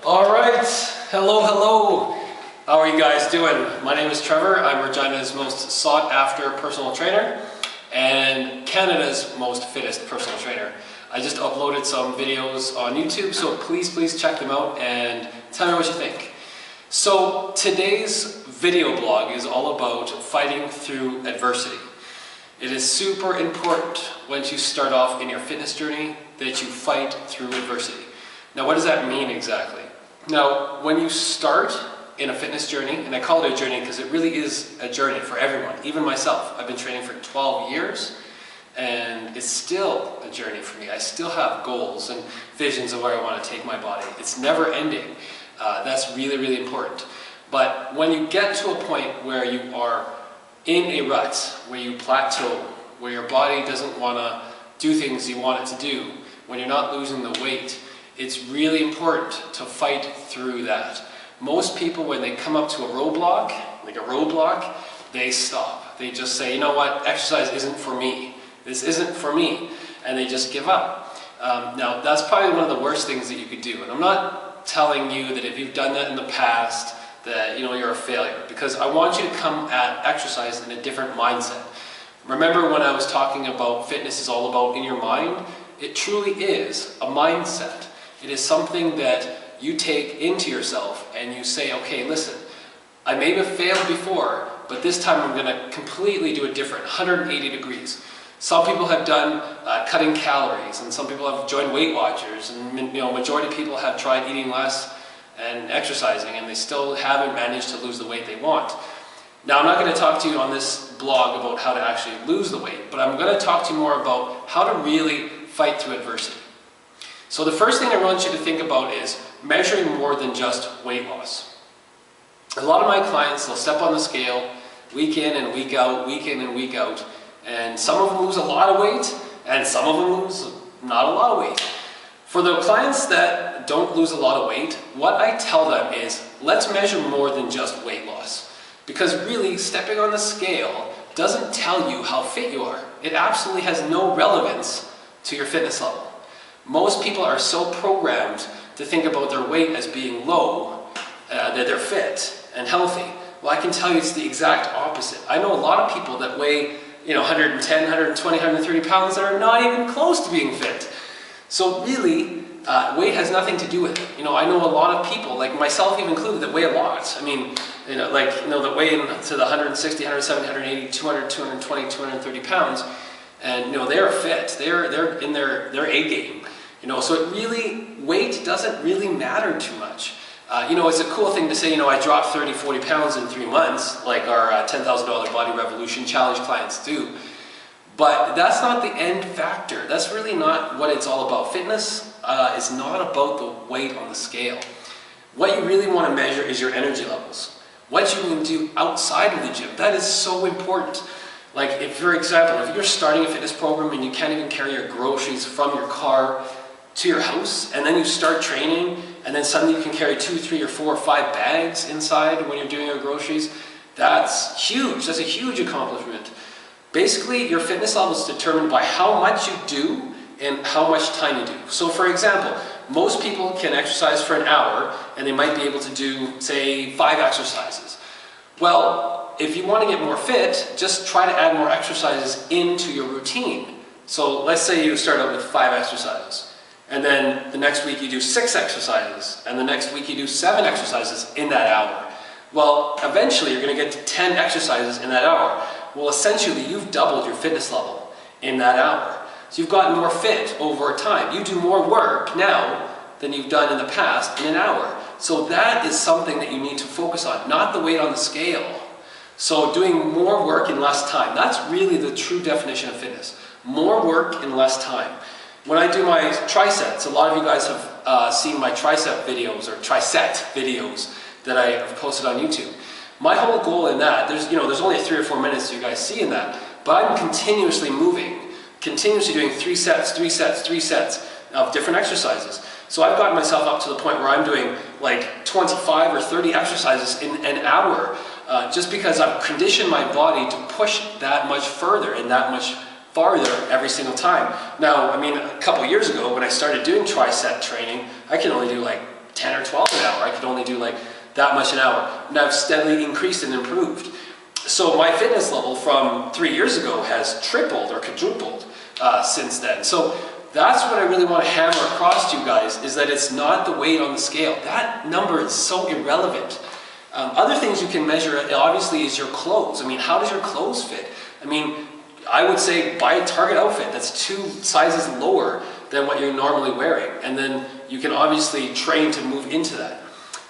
All right, hello. How are you guys doing? My name is Trevor. I'm Regina's most sought after personal trainer and Canada's most fittest personal trainer. I just uploaded some videos on YouTube, so please check them out and tell me what you think. So today's video blog is all about fighting through adversity. It is super important once you start off in your fitness journey that you fight through adversity. Now, what does that mean exactly? Now, when you start in a fitness journey, and I call it a journey because it really is a journey for everyone, even myself. I've been training for 12 years and it's still a journey for me. I still have goals and visions of where I want to take my body. It's never ending. That's really important. But when you get to a point where you are in a rut, where you plateau, where your body doesn't want to do things you want it to do, when you're not losing the weight, it's really important to fight through that. Most people, when they come up to a roadblock, they stop. They just say, you know what, exercise isn't for me. This isn't for me. And they just give up. Now, that's probably one of the worst things that you could do. And I'm not telling you that if you've done that in the past, that you're a failure. Because I want you to come at exercise in a different mindset. Remember when I was talking about fitness is all about in your mind? It truly is a mindset. It is something that you take into yourself and you say, okay, listen, I may have failed before, but this time I'm going to completely do it different, 180 degrees. Some people have done cutting calories, and some people have joined Weight Watchers, and majority of people have tried eating less and exercising, and they still haven't managed to lose the weight they want. Now, I'm not going to talk to you on this blog about how to actually lose the weight, but I'm going to talk to you more about how to really fight through adversity. So the first thing I want you to think about is measuring more than just weight loss. A lot of my clients, they'll step on the scale week in and week out, and some of them lose a lot of weight, and some of them lose not a lot of weight. For the clients that don't lose a lot of weight, what I tell them is, let's measure more than just weight loss. Because really, stepping on the scale doesn't tell you how fit you are. It absolutely has no relevance to your fitness level. Most people are so programmed to think about their weight as being low, that they're fit and healthy. Well, I can tell you it's the exact opposite. I know a lot of people that weigh 110, 120, 130 pounds that are not even close to being fit. So really, weight has nothing to do with it. I know a lot of people, like myself even included, that weigh a lot. I mean, that weigh into the 160, 170, 180, 200, 220, 230 pounds, and they're fit. They're in their A game. So it really, weight doesn't really matter too much. It's a cool thing to say, I dropped 30, 40 pounds in 3 months, like our $10,000 Body Revolution Challenge clients do. But that's not the end factor. That's really not what it's all about. Fitness is not about the weight on the scale. What you really want to measure is your energy levels. What you can do outside of the gym. That is so important. Like, if, for example, if you're starting a fitness program and you can't even carry your groceries from your car to your house, and then you start training, and then suddenly you can carry 2, 3, or 4, or 5 bags inside when you're doing your groceries, that's huge. That's a huge accomplishment. Basically, your fitness level is determined by how much you do and how much time you do. So, for example, most people can exercise for an hour, and they might be able to do, say, 5 exercises. Well, if you want to get more fit, just try to add more exercises into your routine. So let's say you start out with 5 exercises. And then the next week you do 6 exercises, and the next week you do 7 exercises in that hour. Well, eventually you're going to get to 10 exercises in that hour. Well, essentially you've doubled your fitness level in that hour. So you've gotten more fit over time. You do more work now than you've done in the past in an hour. So that is something that you need to focus on, not the weight on the scale. So doing more work in less time, that's really the true definition of fitness. More work in less time. When I do my triceps, a lot of you guys have seen my tricep videos or tricep videos that I have posted on YouTube. My whole goal in that, there's only 3 or 4 minutes you guys see in that, but I'm continuously moving, continuously doing 3 sets, 3 sets, 3 sets of different exercises. So I've gotten myself up to the point where I'm doing like 25 or 30 exercises in an hour, just because I've conditioned my body to push that much further and that much farther every single time. Now, I mean, a couple years ago when I started doing tricep training, I can only do like 10 or 12 an hour. I could only do like that much an hour. And I've steadily increased and improved. So my fitness level from 3 years ago has tripled or quadrupled since then. So that's what I really want to hammer across to you guys, is that it's not the weight on the scale. That number is so irrelevant. Other things you can measure, obviously, is your clothes. I mean, how does your clothes fit? I mean, I would say buy a Target outfit that's 2 sizes lower than what you're normally wearing. And then you can obviously train to move into that.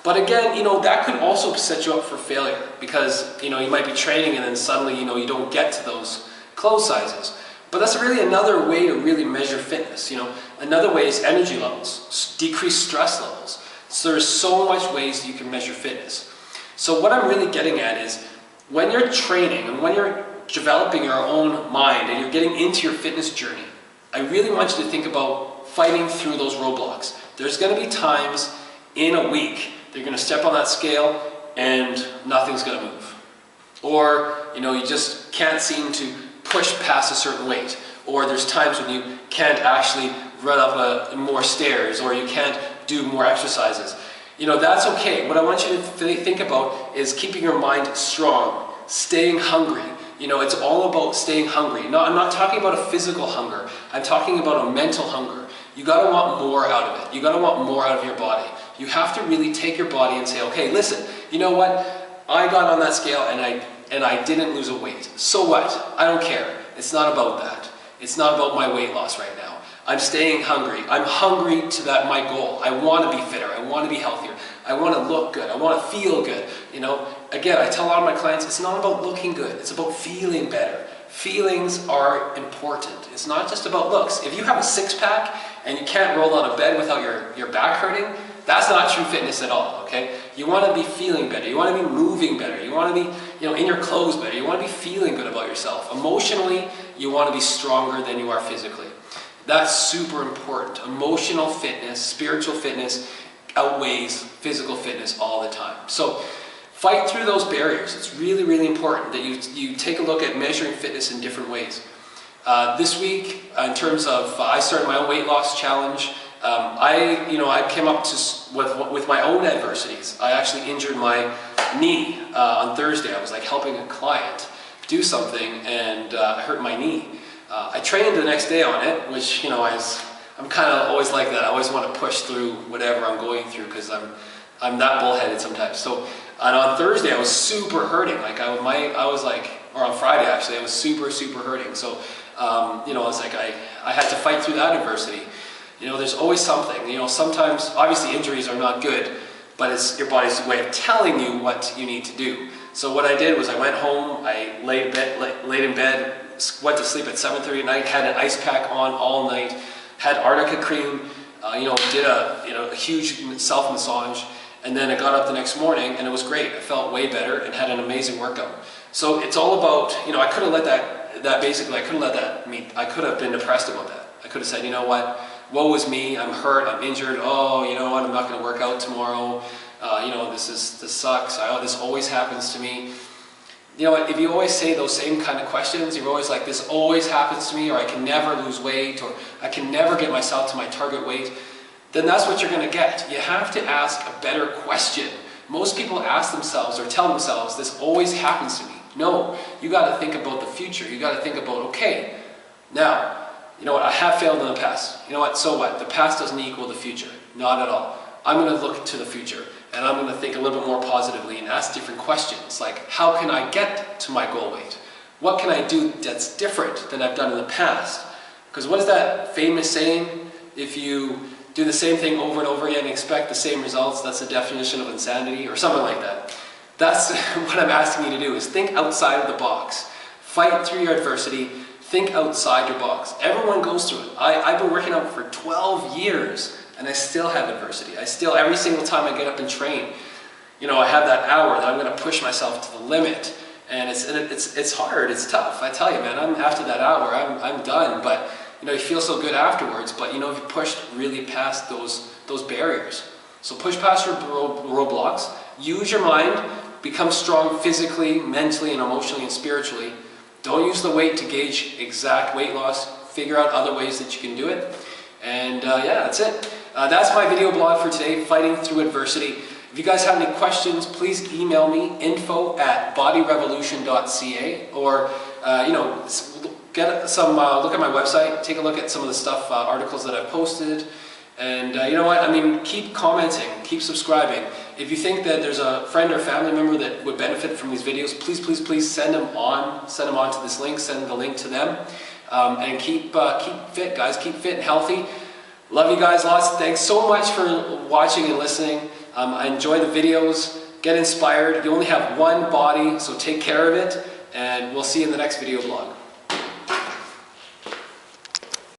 But again, that could also set you up for failure, because, you might be training and then suddenly, you don't get to those clothes sizes. But that's really another way to really measure fitness. Another way is energy levels, decreased stress levels. So there's so much ways that you can measure fitness. So what I'm really getting at is, when you're training and when you're developing your own mind and you're getting into your fitness journey, I really want you to think about fighting through those roadblocks. There's going to be times in a week that you're going to step on that scale and nothing's going to move. Or, you just can't seem to push past a certain weight. Or there's times when you can't actually run up more stairs, or you can't do more exercises. That's okay. What I want you to think about is keeping your mind strong, staying hungry. It's all about staying hungry. No, I'm not talking about a physical hunger. I'm talking about a mental hunger. You got to want more out of it. You got to want more out of your body. You have to really take your body and say, okay, listen, you know what? I got on that scale and I didn't lose a weight. So what? I don't care. It's not about that. It's not about my weight loss right now. I'm staying hungry. I'm hungry to my goal. I want to be fitter. I want to be healthier. I want to look good. I want to feel good. Again, I tell a lot of my clients, it's not about looking good. It's about feeling better. Feelings are important. It's not just about looks. If you have a six-pack and you can't roll out of bed without your back hurting, that's not true fitness at all, okay? You want to be feeling better. You want to be moving better. You want to be, in your clothes better. You want to be feeling good about yourself. Emotionally, you want to be stronger than you are physically. That's super important. Emotional fitness, spiritual fitness outweighs physical fitness all the time. So fight through those barriers. It's really, really important that you take a look at measuring fitness in different ways. This week, in terms of, I started my own weight loss challenge. I came up with my own adversities. I actually injured my knee on Thursday. I was helping a client do something and I hurt my knee. I trained the next day on it, which, I'm kind of always like that. I always want to push through whatever I'm going through because I'm that bullheaded sometimes. So, and on Thursday I was super hurting. Or on Friday actually, I was super, super hurting. So, I had to fight through that adversity. There's always something. Sometimes, obviously injuries are not good, but it's your body's way of telling you what you need to do. So what I did was I went home, I laid in bed, went to sleep at 7:30 at night, had an ice pack on all night, had Arnica cream, did a huge self-massage, and then I got up the next morning and it was great. I felt way better and had an amazing workout. So it's all about, I could have let I could have been depressed about that. I could have said, you know what, woe is me, I'm hurt, I'm injured, oh, you know what, I'm not going to work out tomorrow, this sucks, this always happens to me. If you always say those same kind of questions, you're always like, this always happens to me, or I can never lose weight, or I can never get myself to my target weight, then that's what you're going to get. You have to ask a better question. Most people ask themselves or tell themselves, this always happens to me. No, you got to think about the future. You got to think about, okay, now, I have failed in the past. So what? The past doesn't equal the future. Not at all. I'm going to look to the future, and I'm going to think a little bit more positively and ask different questions, like, how can I get to my goal weight? What can I do that's different than I've done in the past? Because what is that famous saying? If you do the same thing over and over again and expect the same results, that's the definition of insanity, or something like that. That's what I'm asking you to do, is think outside of the box. Fight through your adversity. Think outside your box. Everyone goes through it. I've been working out for 12 years and I still have adversity. Every single time I get up and train, I have that hour that I'm going to push myself to the limit. And it's hard, it's tough. I tell you, man, after that hour, I'm done. But, you feel so good afterwards. But, you've pushed really past those barriers. So push past your roadblocks. Use your mind. Become strong physically, mentally, and emotionally and spiritually. Don't use the weight to gauge exact weight loss. Figure out other ways that you can do it. And yeah, that's it. That's my video blog for today, Fighting Through Adversity. If you guys have any questions, please email me, info@bodyrevolution.ca, or get some look at my website, take a look at some of the stuff, articles that I've posted. And you know what, I mean, keep commenting, keep subscribing. If you think that there's a friend or family member that would benefit from these videos, please send them on to this link, send the link to them. And keep fit, guys, keep fit and healthy. Love you guys lots. Thanks so much for watching and listening. I enjoy the videos, get inspired. You only have one body, so take care of it, and we'll see you in the next video blog.